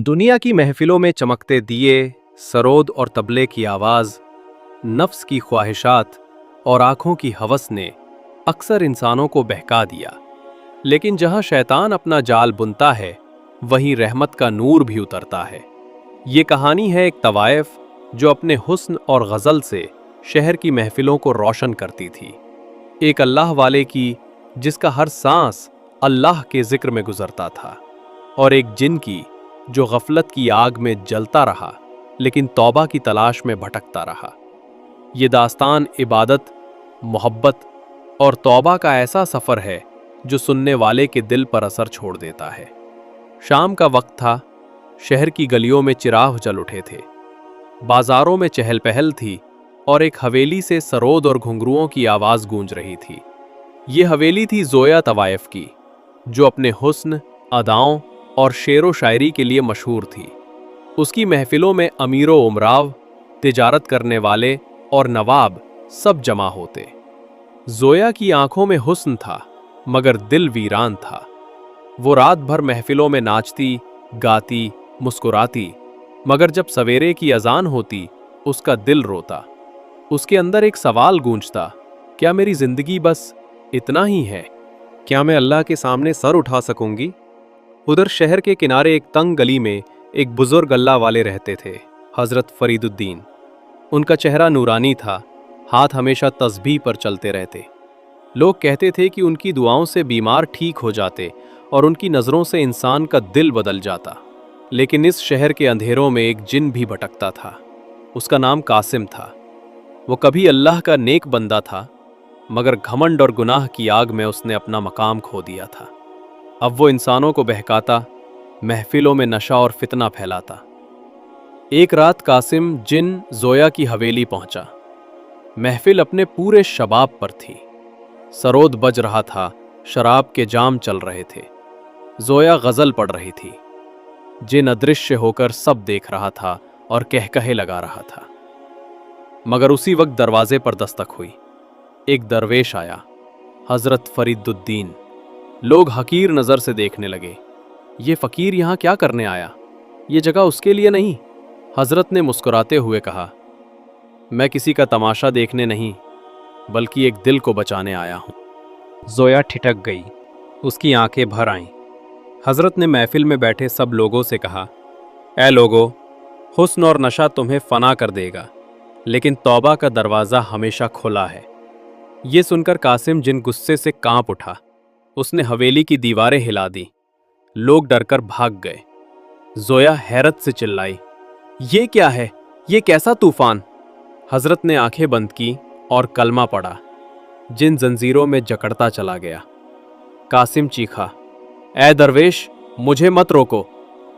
दुनिया की महफिलों में चमकते दिए, सरोद और तबले की आवाज़, नफ्स की ख्वाहिशात और आंखों की हवस ने अक्सर इंसानों को बहका दिया। लेकिन जहां शैतान अपना जाल बुनता है, वहीं रहमत का नूर भी उतरता है। ये कहानी है एक तवाइफ जो अपने हुस्न और गज़ल से शहर की महफिलों को रोशन करती थी। एक अल्लाह वाले की जिसका हर सांस अल्लाह के जिक्र में गुजरता था, और एक जिन की जो गफलत की आग में जलता रहा लेकिन तौबा की तलाश में भटकता रहा। ये दास्तान इबादत, मोहब्बत और तौबा का ऐसा सफ़र है जो सुनने वाले के दिल पर असर छोड़ देता है। शाम का वक्त था, शहर की गलियों में चिराग जल उठे थे, बाजारों में चहल पहल थी और एक हवेली से सरोद और घुंघरुओं की आवाज़ गूंज रही थी। ये हवेली थी ज़ोया तवाइफ की, जो अपने हुस्न, अदाओं और शेरो शायरी के लिए मशहूर थी। उसकी महफिलों में अमीरों उमराव, तिजारत करने वाले और नवाब सब जमा होते। ज़ोया की आंखों में हुस्न था मगर दिल वीरान था। वो रात भर महफिलों में नाचती, गाती, मुस्कुराती, मगर जब सवेरे की अजान होती उसका दिल रोता। उसके अंदर एक सवाल गूंजता, क्या मेरी जिंदगी बस इतना ही है? क्या मैं अल्लाह के सामने सर उठा सकूंगी? उधर शहर के किनारे एक तंग गली में एक बुजुर्ग अल्लाह वाले रहते थे, हजरत फरीदुद्दीन। उनका चेहरा नूरानी था, हाथ हमेशा तस्बीह पर चलते रहते। लोग कहते थे कि उनकी दुआओं से बीमार ठीक हो जाते और उनकी नज़रों से इंसान का दिल बदल जाता। लेकिन इस शहर के अंधेरों में एक जिन भी भटकता था। उसका नाम कासिम था। वो कभी अल्लाह का नेक बंदा था, मगर घमंड और गुनाह की आग में उसने अपना मकाम खो दिया था। अब वो इंसानों को बहकाता, महफिलों में नशा और फितना फैलाता। एक रात कासिम जिन ज़ोया की हवेली पहुंचा। महफिल अपने पूरे शबाब पर थी। सरोद बज रहा था, शराब के जाम चल रहे थे, ज़ोया गज़ल पढ़ रही थी। जिन अदृश्य होकर सब देख रहा था और कहकहे लगा रहा था। मगर उसी वक्त दरवाजे पर दस्तक हुई। एक दरवेश आया, हजरत फरीदुद्दीन। लोग हकीर नज़र से देखने लगे। ये फ़कीर यहाँ क्या करने आया? ये जगह उसके लिए नहीं। हजरत ने मुस्कुराते हुए कहा, मैं किसी का तमाशा देखने नहीं, बल्कि एक दिल को बचाने आया हूँ। ज़ोया ठिठक गई, उसकी आंखें भर आईं। हजरत ने महफिल में बैठे सब लोगों से कहा, ऐ लोगो, हुस्न और नशा तुम्हें फना कर देगा, लेकिन तौबा का दरवाज़ा हमेशा खुला है। ये सुनकर कासिम जिन गुस्से से कांप उठा। उसने हवेली की दीवारें हिला दी। लोग डरकर भाग गए। ज़ोया हैरत से चिल्लाई, ये क्या है? ये कैसा तूफान? हजरत ने आंखें बंद की और कलमा पढ़ा। जिन जंजीरों में जकड़ता चला गया। कासिम चीखा, ऐ दरवेश, मुझे मत रोको,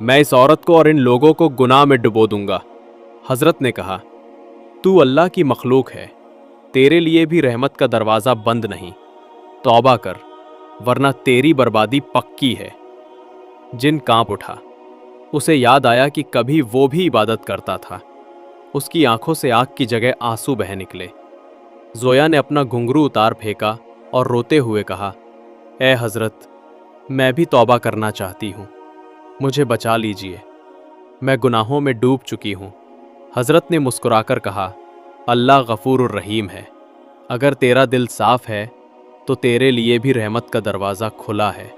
मैं इस औरत को और इन लोगों को गुनाह में डुबो दूंगा। हजरत ने कहा, तू अल्लाह की मखलूक है, तेरे लिए भी रहमत का दरवाज़ा बंद नहीं। तौबा कर, वरना तेरी बर्बादी पक्की है। जिन कांप उठा। उसे याद आया कि कभी वो भी इबादत करता था। उसकी आंखों से आग की जगह आंसू बह निकले। ज़ोया ने अपना घुंघरू उतार फेंका और रोते हुए कहा, ए हजरत, मैं भी तौबा करना चाहती हूँ, मुझे बचा लीजिए, मैं गुनाहों में डूब चुकी हूँ। हजरत ने मुस्कुराकर कहा, अल्लाह गफूरुर रहीम है, अगर तेरा दिल साफ है तो तेरे लिए भी रहमत का दरवाज़ा खुला है।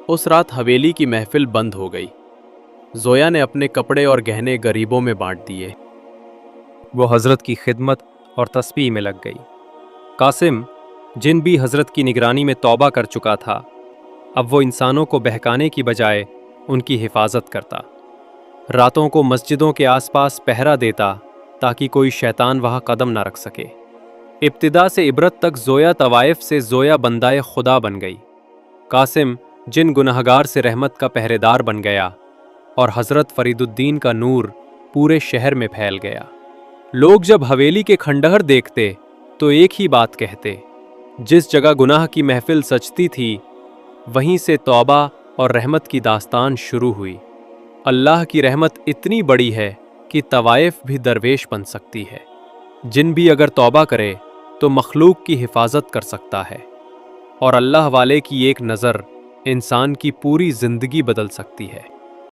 उस रात हवेली की महफिल बंद हो गई। ज़ोया ने अपने कपड़े और गहने गरीबों में बांट दिए। वो हजरत की खिदमत और तस्बीह में लग गई। कासिम, जिन भी हजरत की निगरानी में तौबा कर चुका था, अब वो इंसानों को बहकाने की बजाय उनकी हिफाजत करता। रातों को मस्जिदों के आसपास पहरा देता ताकि कोई शैतान वहाँ कदम न रख सके। इब्तिदा से इबरत तक ज़ोया तवाइफ से ज़ोया बंदाए खुदा बन गई। कासिम जिन गुनहगार से रहमत का पहरेदार बन गया और हजरत फरीदुद्दीन का नूर पूरे शहर में फैल गया। लोग जब हवेली के खंडहर देखते तो एक ही बात कहते, जिस जगह गुनाह की महफिल सजती थी, वहीं से तौबा और रहमत की दास्तान शुरू हुई। अल्लाह की रहमत इतनी बड़ी है कि तवाइफ भी दरवेश बन सकती है। जिन भी अगर तौबा करे तो मखलूक की हिफाजत कर सकता है, और अल्लाह वाले की एक नज़र इंसान की पूरी जिंदगी बदल सकती है।